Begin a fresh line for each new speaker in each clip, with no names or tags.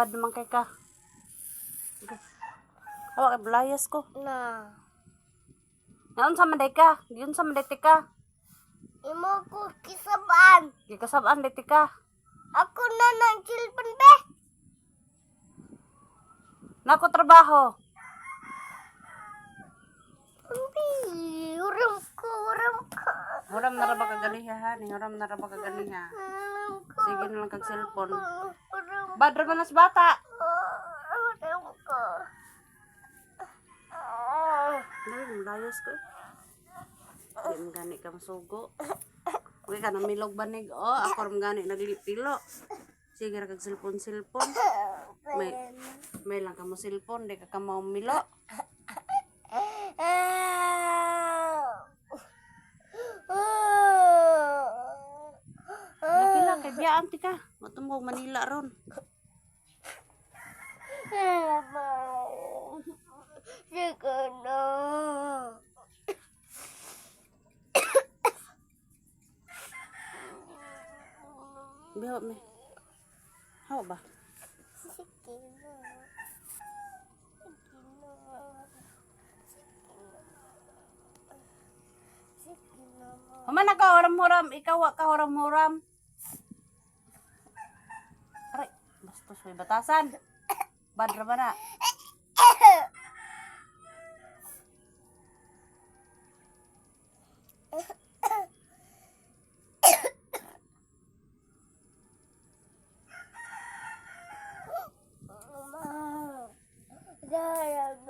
Bad naman kay ka. Hawa kay belayas ko.
Na.
Naon sa manday ka? Yun sa manday ka.
Imo ko kisaban.
Di kasabaan day ka.
Ako na ng chilpan be.
Nako trabaho.
Hindi. Uram ko.
Huram na ra ba kaganiha ha? Huram na ra ba kaganiha? Sige na lang kag cellphone. Bad ra man as bata.
Uram ko.
Dali malayas ko eh. Di mo gani ka masugo. Huwag ka na milog banig. Oh, ako ram gani naglipilo. Sige ra kag cellphone. May lang ka mo cellphone, di ka mo milo. Nakila kay biyaan ti ka. Matumog Manila ron.
Sige na.
Biyaw me. Hawa ba?
Sige na.
Human na ka huram-huram. Ikaw wa ka huram-huram. Aray, bastos may batasan. Bad ra ba na?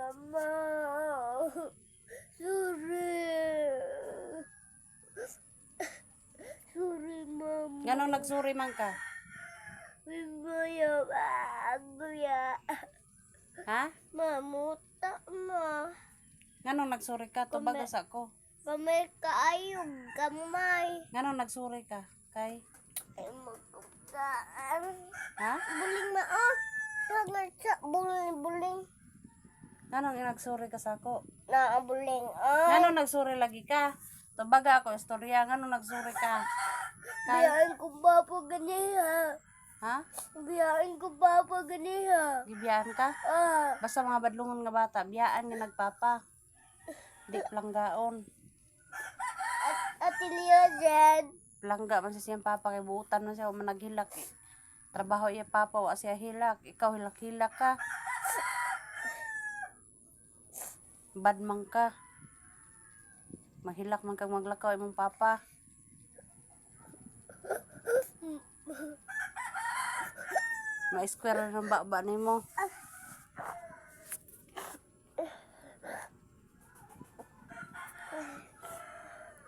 Mama. Sorry, mama.
Ganong nagsuri man ka?
Bibuya, baguya.
Ha?
Mamuta, ma.
Ganong nagsuri ka? Tubagas ako.
Pamay kaayog, kamay.
Ganong nagsuri ka? Kay?
Ay, magkukaan.
Ha?
Buling na, ah. Sangat sa buling.
Ganong nagsuri ka sa ako?
Na, buling, ah.
Ganong nagsuri lagi ka? Tubaga ako, istorya. Ganong nagsuri ka? Kay?
Biyain ko ba po ganiha?
Ha?
Biyain ko ba po ganiha?
Bibiyaan ka?
Ah.
Basta mga badlungon nga bata, biyaan nga nagpapa. Di planggaon.
Ate Leo dyan.
Plangga man sa siyang papa kay buutan man siya o managhilak eh. Trabaho iya papa wa siya hilak, ikaw hilak-hilak ka. Bad man ka. Mahilak man kang maglakaw imong papa. Ma-square ng baba nimo.